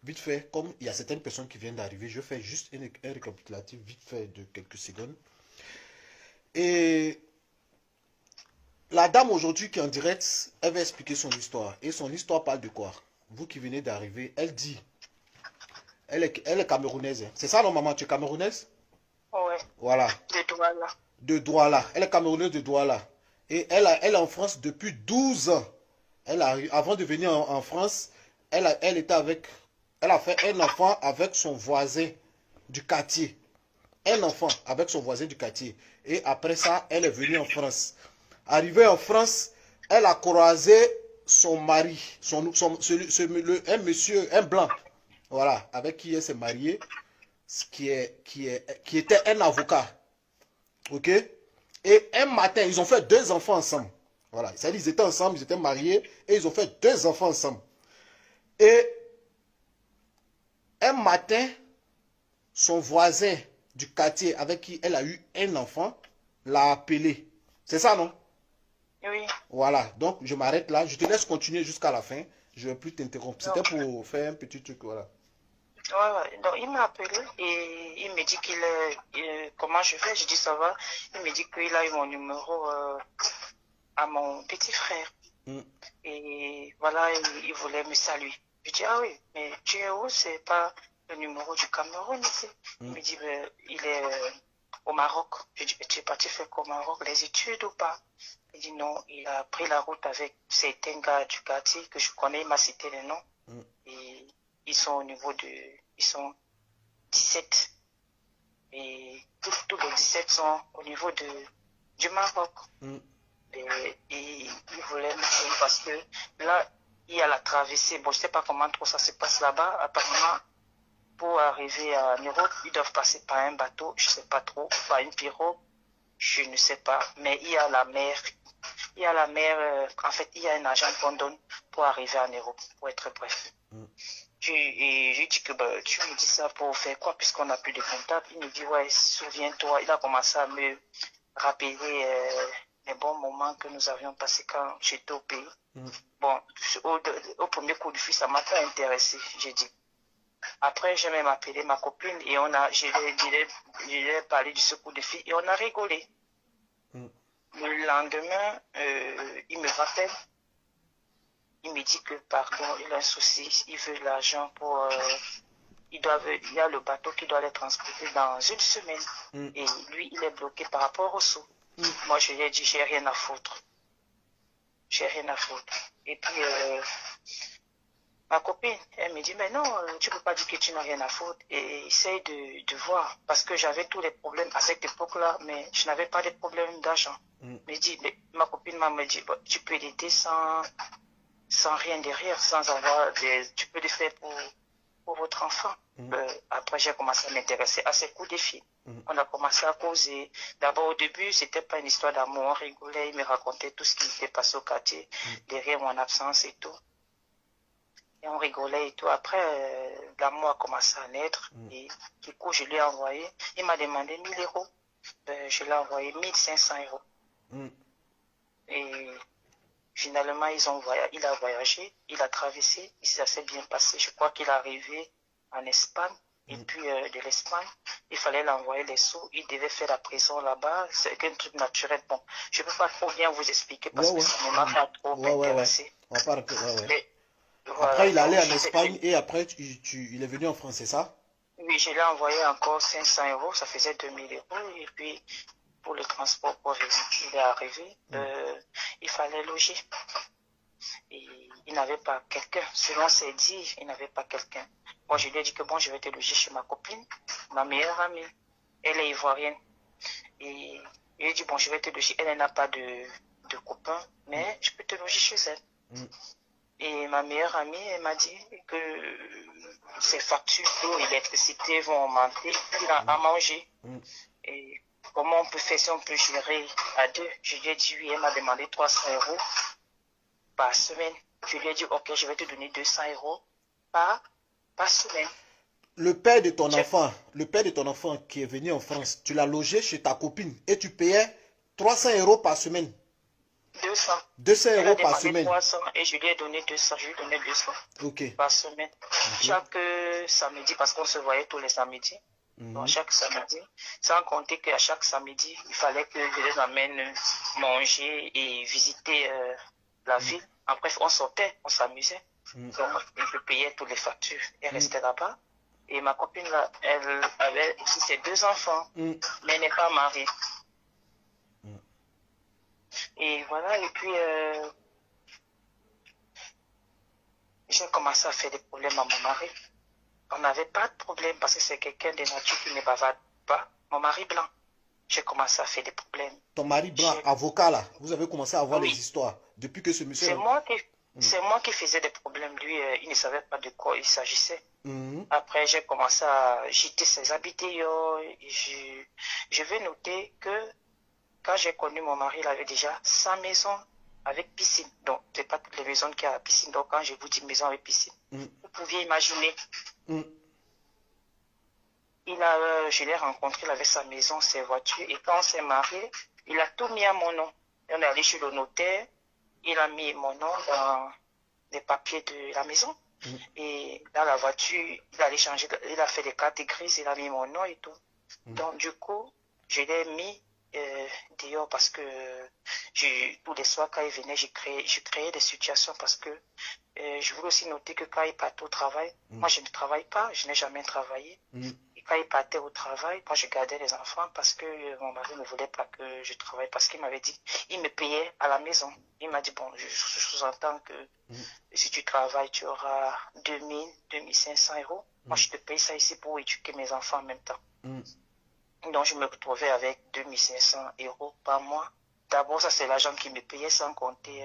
vite fait, comme il y a certaines personnes qui viennent d'arriver, je fais juste un récapitulatif vite fait de quelques secondes. Et la dame aujourd'hui qui est en direct, elle va expliquer son histoire. Et son histoire parle de quoi? Vous qui venez d'arriver, elle dit, elle est camerounaise. C'est ça non maman, tu es camerounaise? Ouais, Voilà, de Douala. de Douala. Elle est camerounaise de Douala. Et elle est en France depuis 12 ans. Avant de venir en France, elle était avec, elle a fait un enfant avec son voisin du quartier. Un enfant avec son voisin du quartier. Et après ça, elle est venue en France. Arrivée en France, elle a croisé son mari, un monsieur, un blanc, voilà, avec qui elle s'est mariée, qui était un avocat. Ok? Et un matin, ils ont fait deux enfants ensemble. Voilà, c'est-à-dire ils étaient ensemble, ils étaient mariés, et ils ont fait deux enfants ensemble. Et un matin, son voisin du quartier avec qui elle a eu un enfant l'a appelé. C'est ça, non? Oui. Voilà, donc je m'arrête là. Je te laisse continuer jusqu'à la fin. Je ne vais plus t'interrompre. C'était Donc, pour faire un petit truc, voilà. ouais. Donc, il m'a appelé et il me dit comment je vais? Je dis ça va. Il me dit qu'il a eu mon numéro à mon petit frère. Mm, Et voilà, il voulait me saluer. Je dis, ah oui, mais tu es où? C'est pas le numéro du Cameroun ici. Il mm, me dit, ben, il est au Maroc. Je dis, tu es parti faire quoi au Maroc? Les études ou pas? Il dit non, il a pris la route avec certains gars du quartier que je connais, il m'a cité les noms. mm, Et ils sont au niveau de, ils sont 17. Et tous les 17 sont au niveau du Maroc. mm, Et il voulait me faire parce que là, il y a la traversée. Bon, je ne sais pas comment trop ça se passe là-bas. Apparemment, pour arriver en Europe, ils doivent passer par un bateau, je ne sais pas trop, par une pirogue, je ne sais pas. Mais il y a la mer. Il y a la mer, en fait, il y a un agent qu'on donne pour arriver en Europe, pour être bref. mm, Et je lui dis que bah, tu me dis ça pour faire quoi, puisqu'on n'a plus de contact. Il me dit, ouais, souviens-toi, il a commencé à me rappeler les bons moments que nous avions passés quand j'étais au pays. mm, Bon, au premier coup de fil, ça m'a pas intéressé, j'ai dit. Après, j'ai même appelé ma copine et je lui ai parlé de ce coup de fil et on a rigolé. mm, Le lendemain, il me rappelle, il me dit que pardon, il a un souci, il veut l'argent pour... il y a le bateau qui doit les transporter dans une semaine. mm, Et lui, il est bloqué par rapport au sous. mm. Moi, je lui ai dit, j'ai rien à foutre. J'ai rien à foutre. Et puis, ma copine, elle me dit, mais non, tu ne peux pas dire que tu n'as rien à foutre. Et essaye de voir. Parce que j'avais tous les problèmes à cette époque-là, mais je n'avais pas de problème d'argent. Mm. Ma copine m'a dit, bah, tu peux l'aider sans rien derrière, sans avoir tu peux le faire pour votre enfant. Mm. Après, j'ai commencé à m'intéresser à ces coups de fil. Mm. On a commencé à causer. D'abord, au début, c'était pas une histoire d'amour. On rigolait, il me racontait tout ce qui était passé au quartier, derrière mon absence et tout. Et on rigolait et tout. Après, l'amour a commencé à naître. Et du coup, je lui ai envoyé. Il m'a demandé 1 000 euros. Je lui ai envoyé 1 500 euros. Mm. Et finalement, il a voyagé, il a traversé, et ça s'est bien passé. Je crois qu'il est arrivé en Espagne. Et puis de l'Espagne, il fallait l'envoyer les sous. Il devait faire la prison là-bas. C'est un truc naturel. Bon, je ne peux pas trop bien vous expliquer Ouais, parce que ouais. ça ne m'a pas trop Ouais. intéressé. On va pas rentrer- ouais, ouais. Mais Après, voilà, il est allé donc en Espagne et après, il est venu en France, c'est ça? oui, je l'ai envoyé encore 500 euros, ça faisait 2 000 euros. Et puis, pour le transport pour venir, il est arrivé. Il fallait loger. Et il n'avait pas quelqu'un. Selon ses dires, il n'avait pas quelqu'un. Moi, je lui ai dit que bon, je vais te loger chez ma copine, ma meilleure amie. Elle est ivoirienne. Et il a dit, bon, je vais te loger. Elle n'a pas de copain, mais je peux te loger chez elle. Mm. Et ma meilleure amie, elle m'a dit que ses factures d'eau, électricité vont augmenter. Il a à manger. Mm. Et comment on peut faire si on peut gérer à deux? Je lui ai dit oui, elle m'a demandé 300 euros par semaine. Je lui ai dit, ok, je vais te donner 200 euros par semaine. Le père de ton enfant, qui est venu en France, tu l'as logé chez ta copine et tu payais 300 euros par semaine. 200. 200 Elle a euros par demandé semaine. 300 et je lui ai donné 200. Je lui ai donné 200 Ok. par semaine. Chaque samedi, parce qu'on se voyait tous les samedis. Donc, chaque samedi, sans compter qu'à chaque samedi, il fallait que je les amène manger et visiter la ville. Après, on sortait, on s'amusait. Donc, je payais toutes les factures. Elle restait là-bas. Et ma copine, là, elle avait aussi ses 2 enfants, mais elle n'est pas mariée. Et voilà, et puis j'ai commencé à faire des problèmes à mon mari. On n'avait pas de problème parce que c'est quelqu'un de nature qui ne bavarde pas. Mon mari blanc, j'ai commencé à faire des problèmes. Ton mari blanc, avocat là, vous avez commencé à avoir Oui. les histoires depuis que ce monsieur... C'est moi qui faisais des problèmes. Lui, il ne savait pas de quoi il s'agissait. Après, j'ai commencé à jeter ses habits dehors. Je vais noter que quand j'ai connu mon mari, il avait déjà sa maison avec piscine. Donc, ce n'est pas toutes les maisons qui ont la piscine. Donc, quand je vous dis maison avec piscine, vous pouviez imaginer. Je l'ai rencontré, il avait sa maison, ses voitures. Et quand on s'est marié, il a tout mis à mon nom. On est allé chez le notaire. Il a mis mon nom dans les papiers de la maison. Et dans la voiture, il allait changer, il a fait des cartes grises, il a mis mon nom et tout. Donc, du coup, je l'ai mis dehors parce que tous les soirs, quand il venait, je créais des situations parce que je voulais aussi noter que quand il partait au travail, moi, je ne travaille pas, je n'ai jamais travaillé. Et quand il partait au travail, moi, je gardais les enfants parce que mon mari ne voulait pas que je travaille parce qu'il m'avait dit, il me payait à la maison. Il m'a dit, bon, je sous-entends que si tu travailles, tu auras 2000, 2500 euros. Moi, je te paye ça ici pour éduquer mes enfants en même temps. Donc, je me retrouvais avec 2500 euros par mois. D'abord, ça, c'est l'argent qui me payait sans compter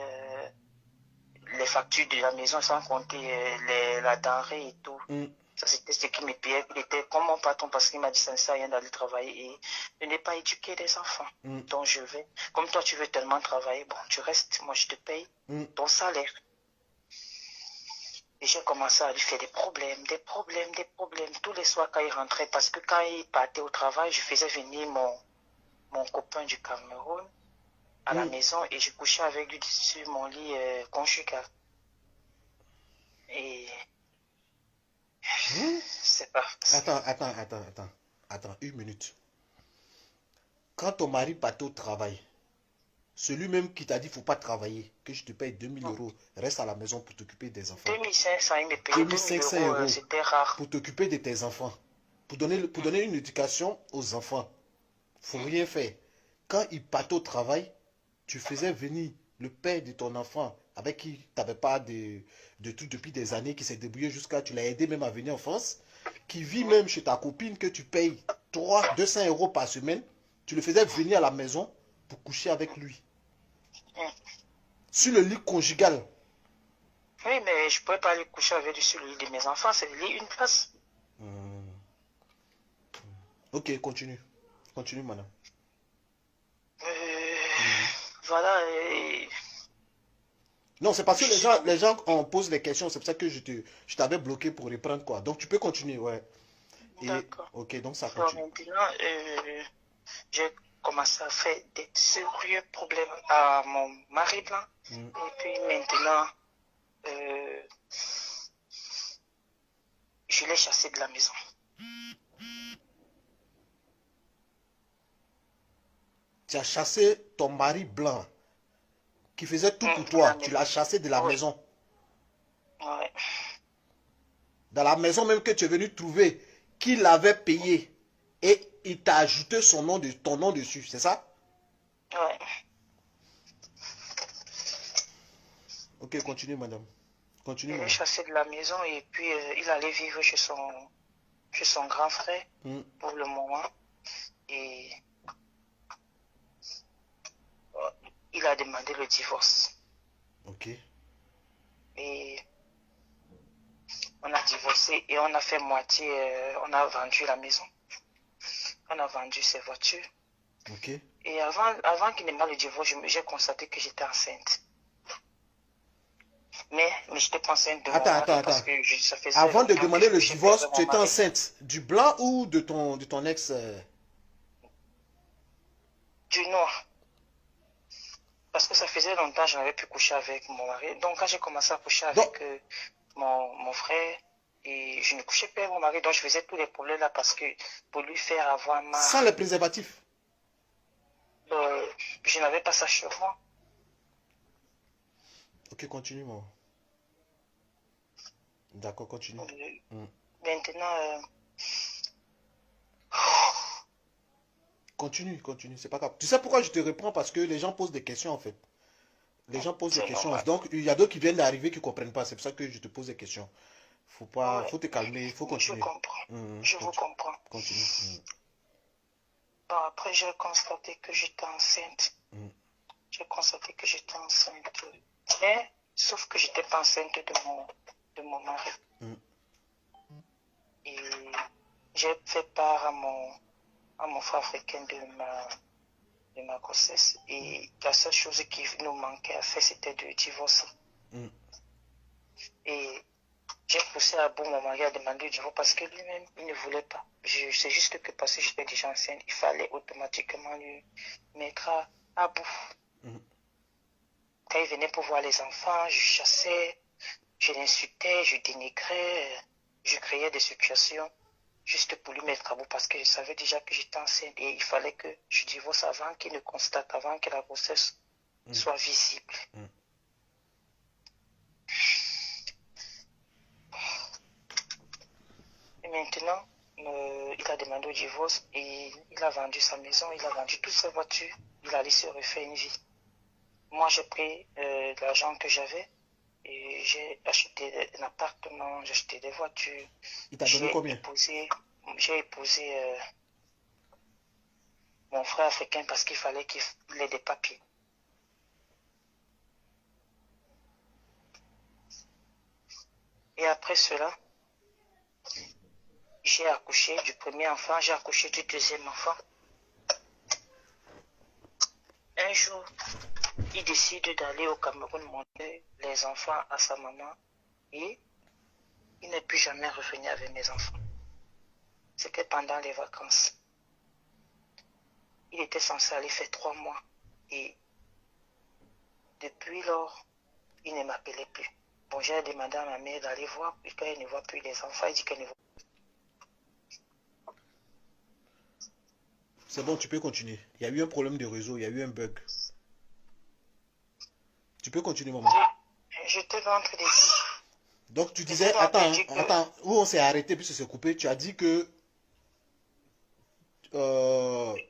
les factures de la maison, sans compter la denrée et tout. Ça, c'était ce qui me payait. Il était comme mon patron parce qu'il m'a dit ça ne sert à rien d'aller travailler et de ne pas éduquer les enfants. Donc, je vais. Comme toi, tu veux tellement travailler, bon, tu restes, moi, je te paye ton salaire. Et j'ai commencé à lui faire des problèmes. Tous les soirs quand il rentrait, parce que quand il partait au travail, je faisais venir mon copain du Cameroun à la maison et je couchais avec lui sur mon lit conjugal. Et c'est pas... Attends, une minute. Quand ton mari partait au travail, celui-même qui t'a dit faut pas travailler, que je te paye 2000 euros, reste à la maison pour t'occuper des enfants. 2500, il me payait 2500 euros, c'était rare. Pour t'occuper de tes enfants. Pour donner une éducation aux enfants. Faut rien faire. Quand il partait au travail, tu faisais venir le père de ton enfant avec qui tu n'avais pas de tout depuis des années, qui s'est débrouillé jusqu'à, tu l'as aidé même à venir en France, qui vit même chez ta copine que tu payes 200 euros par semaine, tu le faisais venir à la maison pour coucher avec lui. Sur le lit conjugal. Oui, mais je ne pouvais pas aller coucher avec lui sur le lit de mes enfants, c'est le lit une place. Ok, continue. Continue, madame. Voilà. Non, c'est parce que les gens en posent des questions, c'est pour ça que je t'avais bloqué pour reprendre quoi. Donc tu peux continuer, ouais. D'accord. Ok, donc ça continue. Donc maintenant, j'ai commencé à faire des sérieux problèmes à mon mari blanc. Et puis maintenant, je l'ai chassé de la maison. Tu as chassé ton mari blanc qui faisait tout pour toi. Tu l'as chassé de la maison. Ouais. Dans la maison même que tu es venu trouver, qu'il avait payé. Et il t'a ajouté ton nom dessus, c'est ça? Ouais. Ok, continue, madame. Continue. Il est chassé de la maison et puis il allait vivre chez son grand frère pour le moment. Et il a demandé le divorce. Ok. Et on a divorcé et on a fait moitié, on a vendu la maison. On a vendu ses voitures. Ok. Et avant qu'il n'ait pas le divorce, j'ai constaté que j'étais enceinte. Mais j'étais pas enceinte de mon mari parce que ça faisait avant de demander le divorce, tu étais mari. enceinte du blanc ou de ton ex Du noir. Parce que ça faisait longtemps que je n'avais plus couché avec mon mari. Donc, quand j'ai commencé à coucher Donc, avec mon frère, et je ne couchais pas avec mon mari, donc je faisais tous les problèmes là parce que pour lui faire avoir sans marre, les préservatifs. je n'avais pas ça sur moi. Ok, continue, moi. D'accord, continue. Hmm. Maintenant, Continue, continue, c'est pas grave. Tu sais pourquoi je te reprends? Parce que les gens posent des questions, en fait. Les gens posent des c'est questions. normal. Donc, il y a d'autres qui viennent d'arriver qui ne comprennent pas. C'est pour ça que je te pose des questions. Faut pas, Ouais, faut te calmer, il faut je continuer. comprends. Je vous Continue. comprends. Continue. Bon, après, j'ai constaté que j'étais enceinte. Mm. J'ai constaté que j'étais enceinte. Mais, sauf que j'étais pas enceinte de mon mari. Mm. Et j'ai fait part à mon frère africain de ma grossesse. Et la seule chose qui nous manquait à faire, c'était de divorcer. Mm. Et j'ai poussé à bout mon mari à demander du divorce parce que lui-même, il ne voulait pas. C'est juste que parce que j'étais déjà enceinte, il fallait automatiquement lui mettre à bout. Mm. Quand il venait pour voir les enfants, je chassais, je l'insultais, je dénigrais, je créais des situations juste pour lui mettre à bout parce que je savais déjà que j'étais enceinte et il fallait que je divorce avant qu'il ne constate, avant que la grossesse soit visible. Mm. Et maintenant, il a demandé au divorce et il a vendu sa maison, il a vendu toutes ses voitures, il a laissé refaire une vie. Moi, j'ai pris l'argent que j'avais et j'ai acheté un appartement, j'ai acheté des voitures. Il t'a donné combien? J'ai épousé mon frère africain parce qu'il fallait qu'il ait des papiers. Et après cela, j'ai accouché du premier enfant, j'ai accouché du deuxième enfant. Un jour, il décide d'aller au Cameroun montrer les enfants à sa maman et il n'est plus jamais revenu avec mes enfants. C'était pendant les vacances. Il était censé aller faire 3 mois et depuis lors, il ne m'appelait plus. Bon, j'ai demandé à ma mère d'aller voir et quand elle ne voit plus les enfants, elle dit qu'elle ne voit plus. C'est bon, tu peux continuer. Il y a eu un problème de réseau, il y a eu un bug. Tu peux continuer, maman. Je te ventre des dire. Donc, tu disais, attends, attends, où on s'est arrêté puis c'est coupé. Tu as dit que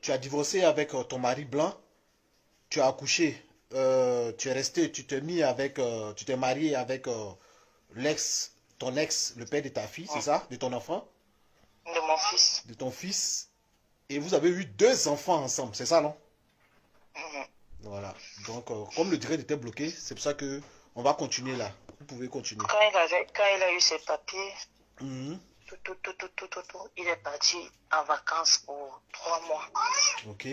tu as divorcé avec ton mari blanc, tu as accouché, tu es resté, tu t'es mis avec, tu t'es marié avec ton ex, le père de ta fille, c'est ça, de ton enfant, De mon fils. de ton fils, et vous avez eu 2 enfants ensemble, c'est ça, non? Voilà. Donc, comme le direct était bloqué, c'est pour ça que on va continuer là. Vous pouvez continuer. Quand il a eu ses papiers, Mhm. il est parti en vacances pour 3 mois. Ok.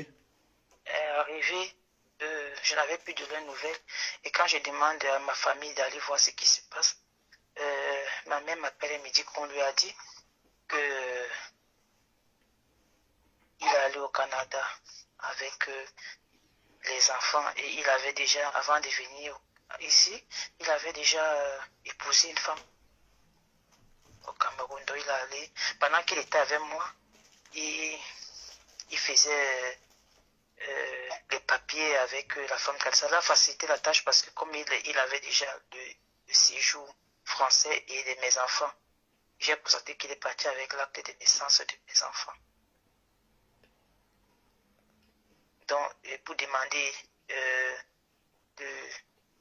Arrivé, je n'avais plus de leurs nouvelles. Et quand je demande à ma famille d'aller voir ce qui se passe, ma mère m'appelle et me dit qu'on lui a dit que il est allé au Canada avec les enfants et il avait déjà, avant de venir ici, il avait déjà épousé une femme au Cameroun. Donc il est allé, pendant qu'il était avec moi, il faisait les papiers avec la femme comme ça. Ça a facilité la tâche parce que comme il avait déjà le séjour français et de mes enfants, j'ai constaté qu'il est parti avec l'acte de naissance de mes enfants. Donc, pour demander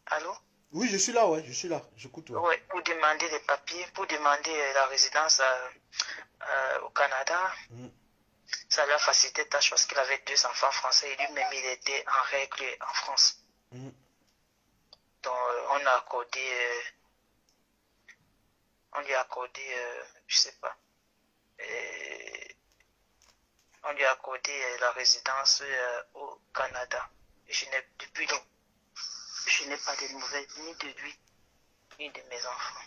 Allô? Oui, je suis là, ouais, je suis là, j'écoute, ouais. Ouais, pour demander les papiers, pour demander la résidence au Canada. Mm. Ça lui a facilité la tâche parce qu'il avait 2 enfants français et lui-même il était en règle en France. Mm. Donc on lui a accordé, je sais pas, on lui a accordé la résidence au Canada. Depuis donc, je n'ai pas de nouvelles ni de lui ni de mes enfants.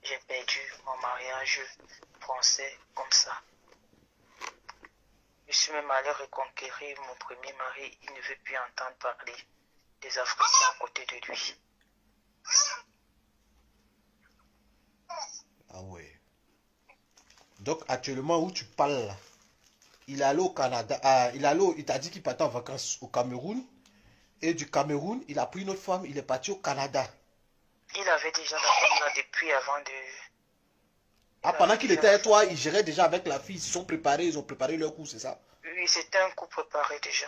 J'ai perdu mon mariage français comme ça. Je suis même allé reconquérir mon premier mari, il ne veut plus entendre parler des Africains à côté de lui. Ah ouais. Donc actuellement où tu parles là, il est allé au Canada, il t'a dit qu'il partait en vacances au Cameroun. Et du Cameroun, il a pris une autre femme, il est parti au Canada. Il avait déjà la femme là depuis avant de... Ah, pendant qu'il était avec toi, il gérait déjà avec la fille, ils se sont préparés, ils ont préparé leur coup, c'est ça? Oui, c'était un coup préparé déjà.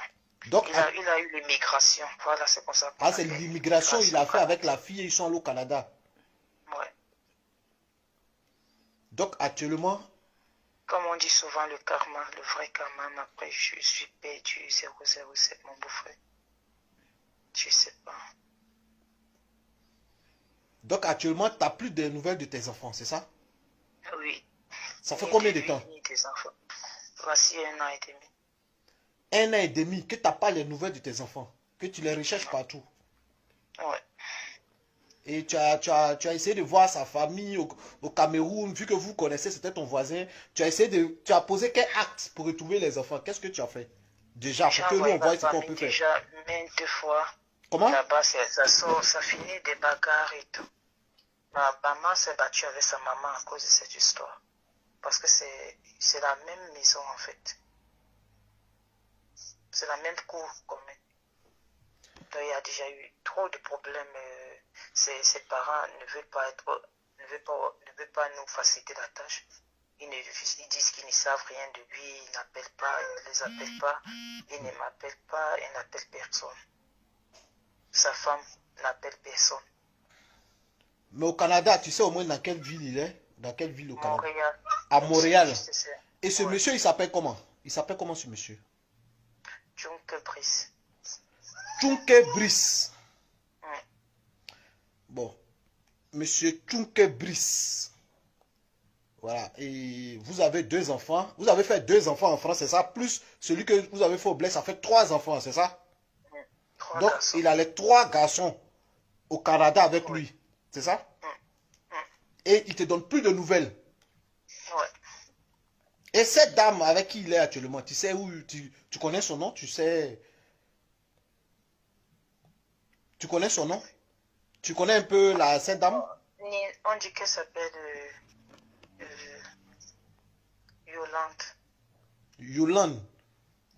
Donc, Il a eu l'immigration, voilà, c'est comme ça. Ah, c'est l'immigration, il a fait avec la fille et ils sont allés au Canada. Ouais. Donc, actuellement... Comme on dit souvent, le karma, le vrai karma, après je suis perdu 007, mon beau-frère. Je sais pas. Donc, actuellement, tu n'as plus de nouvelles de tes enfants, c'est ça? Oui. Ça fait combien de temps? Ni des enfants. Voici 1 an et demi. 1 an et demi que tu n'as pas les nouvelles de tes enfants, que tu les recherches partout. Ouais. Et tu as essayé de voir sa famille au Cameroun, vu que vous connaissez, c'était ton voisin. Tu as posé quel acte pour retrouver les enfants? Qu'est-ce que tu as fait? Déjà, pour que nous, on voit ce qu'on peut faire. Déjà maintes fois. Comment? Là-bas, ça finit des bagarres et tout. Ma maman s'est battue avec sa maman à cause de cette histoire. Parce que c'est la même maison, en fait. C'est la même cour commune. Donc, il y a déjà eu trop de problèmes. Ses parents ne veulent pas nous faciliter la tâche. Ils disent qu'ils ne savent rien de lui, ils n'appellent pas, ils ne les appellent pas, ils ne m'appellent pas, ils n'appellent personne. Sa femme n'appelle personne. Mais au Canada, tu sais au moins dans quelle ville il est? Dans quelle ville au Canada? Montréal. À Montréal. Et ce Ouais. monsieur, il s'appelle comment? Il s'appelle comment ce monsieur? Tchunke Brice. Tchunke Brice. Ouais. Bon. Monsieur Tchunke Brice. Voilà. Et vous avez 2 enfants. Vous avez fait 2 enfants en France, c'est ça? Plus celui que vous avez fait au bled, ça fait 3 enfants, c'est ça? Ouais. 3 Donc, garçons. il a les 3 garçons au Canada avec lui. C'est ça? Et il te donne plus de nouvelles. Ouais. Et cette dame avec qui il est actuellement, tu sais où, tu connais son nom? Tu sais... Tu connais son nom? Tu connais un peu cette dame? On dit qu'elle s'appelle Yolande. Yolande.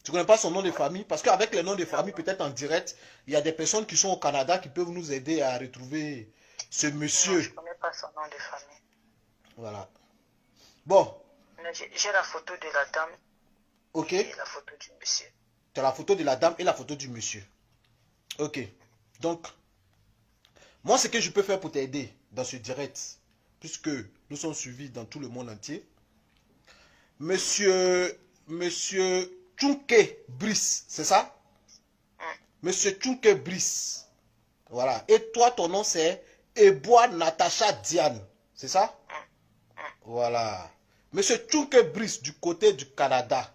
Tu connais pas son nom de famille? Parce qu'avec les noms de famille, peut-être en direct, il y a des personnes qui sont au Canada qui peuvent nous aider à retrouver ce monsieur. Non, je ne connais pas son nom de famille. Voilà. Bon. J'ai la photo de la dame. Ok. Et la photo du monsieur. Tu as la photo de la dame et la photo du monsieur. Ok. Donc, moi, ce que je peux faire pour t'aider dans ce direct, puisque nous sommes suivis dans tout le monde entier, Monsieur Tchunke Brice, c'est ça? Monsieur Tchunke Brice. Voilà. Et toi, ton nom, c'est Eboa Natacha Diane. C'est ça? Voilà. Monsieur Tchunke Brice, du côté du Canada,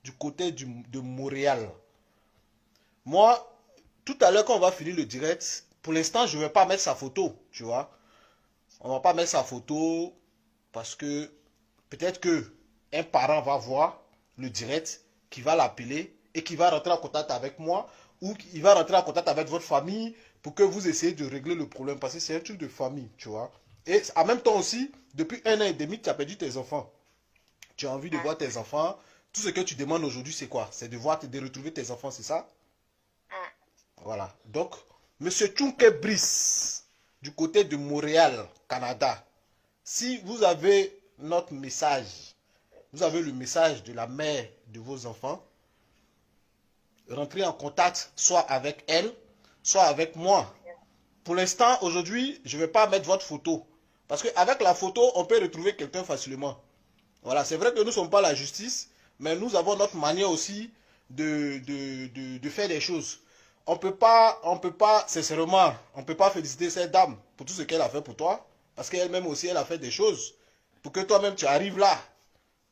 du côté de Montréal. Moi, tout à l'heure, quand on va finir le direct, pour l'instant, je ne vais pas mettre sa photo, tu vois. On ne va pas mettre sa photo parce que peut-être que un parent va voir le direct, qui va l'appeler et qui va rentrer en contact avec moi ou il va rentrer en contact avec votre famille pour que vous essayez de régler le problème parce que c'est un truc de famille, tu vois. Et en même temps aussi, depuis 1 an et demi, tu as perdu tes enfants. Tu as envie de voir tes enfants. Tout ce que tu demandes aujourd'hui, c'est quoi? C'est de retrouver tes enfants, c'est ça? Voilà. Donc, Monsieur Tchunke Brice, du côté de Montréal, Canada, si vous avez notre message, vous avez le message de la mère de vos enfants, rentrez en contact soit avec elle, soit avec moi. Pour l'instant, aujourd'hui, je ne vais pas mettre votre photo. Parce qu'avec la photo, on peut retrouver quelqu'un facilement. Voilà, c'est vrai que nous ne sommes pas la justice, mais nous avons notre manière aussi de faire des choses. On peut pas, sincèrement, on ne peut pas féliciter cette dame pour tout ce qu'elle a fait pour toi. Parce qu'elle-même aussi, elle a fait des choses pour que toi-même, tu arrives là.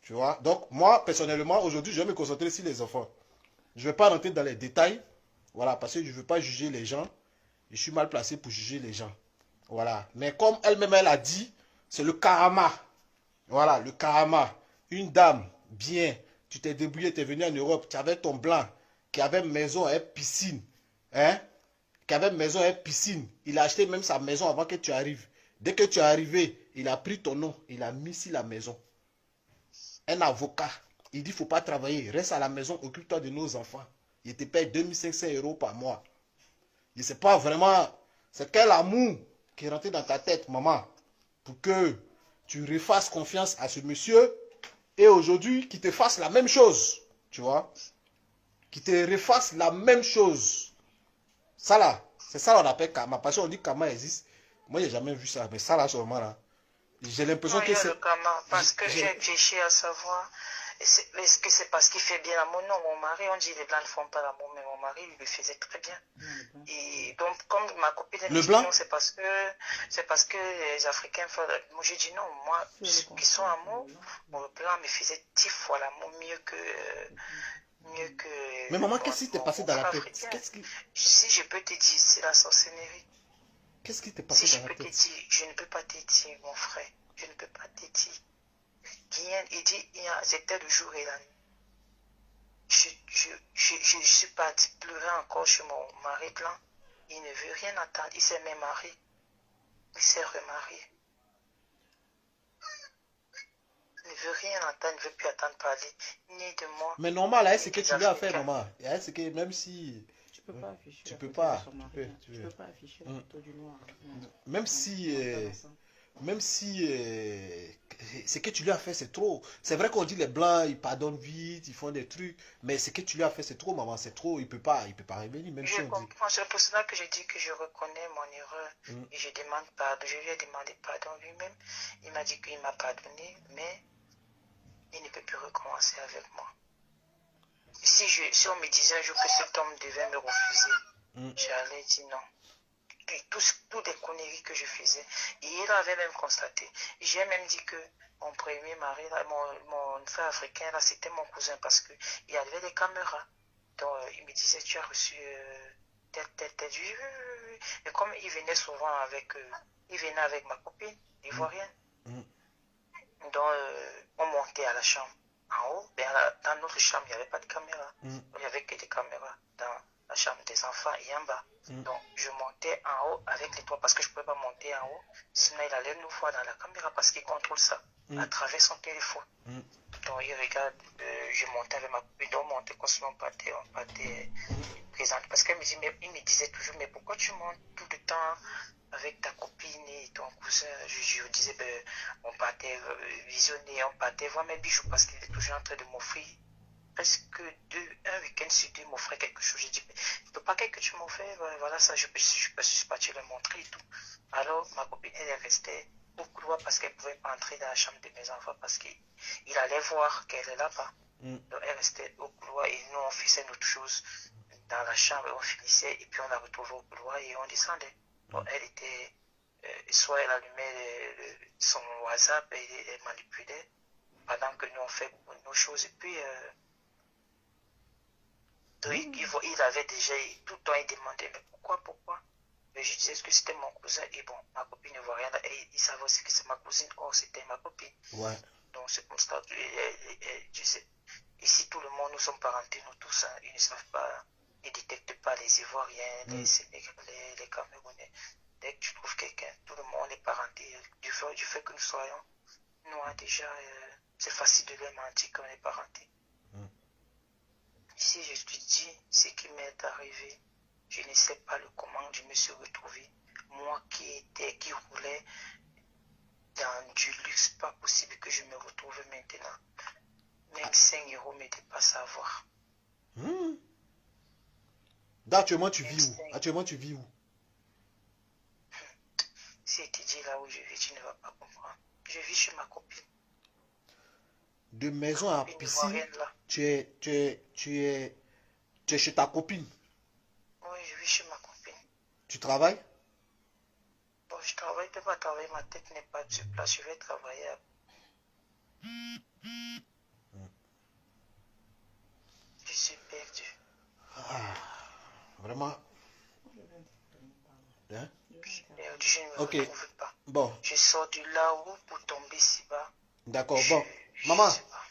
Tu vois? Donc, moi, personnellement, aujourd'hui, je vais me concentrer sur les enfants. Je ne vais pas rentrer dans les détails. Voilà, parce que je ne veux pas juger les gens. Je suis mal placé pour juger les gens. Voilà. Mais comme elle-même, elle a dit, c'est le karma. Voilà, le karma. Une dame, bien, tu t'es débrouillé, tu es venu en Europe, tu avais ton blanc, qui avait une maison et piscine. Hein? qui avait maison et piscine. Il a acheté même sa maison avant que tu arrives. Dès que tu es arrivé, il a pris ton nom, il a mis sur la maison. Un avocat, il dit, il ne faut pas travailler, reste à la maison, occupe-toi de nos enfants. Il te paye 2500 € par mois. Je ne sais pas vraiment, c'est quel amour qui est rentré dans ta tête, maman, pour que tu refasses confiance à ce monsieur et aujourd'hui, qu'il te fasse la même chose, tu vois, qu'il te refasse la même chose. Ça là, c'est ça qu'on appelle karma. Parce qu'on dit karma existe. Moi, j'ai jamais vu ça, mais ça là, sûrement là, j'ai l'impression que c'est... le karma, parce que j'ai réfléchi à savoir, est-ce que c'est parce qu'il fait bien l'amour? Non, mon mari, on dit les blancs ne font pas l'amour, mais mon mari, il le faisait très bien. Et donc, comme ma copine elle me dit non, c'est parce que les Africains font... Moi, j'ai dit non, moi, ceux qui sont amour, le blanc me faisait 10 fois l'amour mieux que... Mais maman, qu'est-ce qui t'est passé dans la tête? Si je peux te dire, c'est la sorcellerie. Qu'est-ce qui t'est passé dans la tête? Je ne peux pas te dire, mon frère. Je ne peux pas te dire. Il dit, c'était le jour et la nuit. Je suis parti pleurer encore chez mon mari blanc. Il ne veut rien attendre. Il s'est même marié. Il s'est remarié. Il ne veut rien entendre. Il ne veut plus attendre parler. Ni de moi. Mais normal, hein, c'est ce que tu lui as fait, maman. C'est que même si... Tu peux pas afficher. Tu peux pas. Tu peux pas afficher la photo du noir. Même si ce que tu lui as fait, c'est trop. C'est vrai qu'on dit les blancs, ils pardonnent vite, ils font des trucs, mais ce que tu lui as fait, c'est trop, maman, c'est trop. Il peut pas revenir, même si on dit. C'est pour cela que je dis que je reconnais mon erreur et je demande pardon. Je lui ai demandé pardon lui-même. Il m'a dit qu'il m'a pardonné, mais il ne peut plus recommencer avec moi. Si on me disait un jour que cet homme devait me refuser, j'allais dire non. Toutes les conneries que je faisais. Et il avait même constaté. J'ai même dit que mon premier mari, mon frère africain, là, c'était mon cousin parce qu'il y avait des caméras. Donc, il me disait, tu as reçu tel. Oui. Et comme il venait souvent avec, ma copine, ivoirienne. Donc, on montait à la chambre. En haut, dans notre chambre, il n'y avait pas de caméra. Il n'y avait que des caméras dans la chambre des enfants et en bas. Donc, je montais en haut avec les toits parce que je ne pouvais pas monter en haut. Sinon, il allait nous voir dans la caméra parce qu'il contrôle ça à travers son téléphone. Donc, il regarde, je montais avec ma copine, donc on montait constamment, on partait présente. Parce qu'il me disait toujours, mais pourquoi tu montes tout le temps avec ta copine et ton cousin? Je disais, on partait visionner, on partait voir mes bijoux parce qu'il est toujours en train de m'offrir presque un week-end sur deux, m'offrait quelque chose. J'ai dit, mais il ne peut pas que tu m'offres, voilà ça, je peux pas te le montrer et tout. Alors, ma copine, elle est restée au couloir parce qu'elle ne pouvait pas entrer dans la chambre de mes enfants parce qu'il allait voir qu'elle est là-bas. Donc, elle restait au couloir et nous, on faisait notre chose dans la chambre, on finissait et puis on la retrouvait au couloir et on descendait. Donc, elle était, soit elle allumait son WhatsApp et elle manipulait pendant que nous, on fait nos choses. Et puis, il avait déjà, tout le temps, il demandait, mais pourquoi? Mais je disais que c'était mon cousin, et bon, ma copine ne voit rien, et il savait aussi que c'est ma cousine, or c'était ma copine. Ouais. Donc c'est comme ça, je sais, ici tout le monde, nous sommes parentés, nous tous, hein, ils ne savent pas, ils ne détectent pas les Ivoiriens, les Sénégalais, les Camerounais. Dès que tu trouves quelqu'un, tout le monde est parenté, du fait que nous soyons noirs déjà, c'est facile de leur mentir qu'on est parenté. Si je te dis ce qui m'est arrivé, je ne sais pas comment je me suis retrouvé. Moi qui roulais dans du luxe, pas possible que je me retrouve maintenant. Même 5 € me dépassent à voir. Actuellement, tu vis où? Si je te dis là où je vis, tu ne vas pas comprendre. Je vis chez ma copine. De maison à piscine, tu es chez ta copine. Oui, je vis chez ma copine. Tu travailles? Bon, je travaille, je ne peux pas travailler, ma tête n'est pas sur place, je vais travailler. Je suis perdu. Vraiment? Hein? Je suis perdu, je ne me retrouve pas. Bon. Je sors de là-haut pour tomber si bas. D'accord, bon. Maman,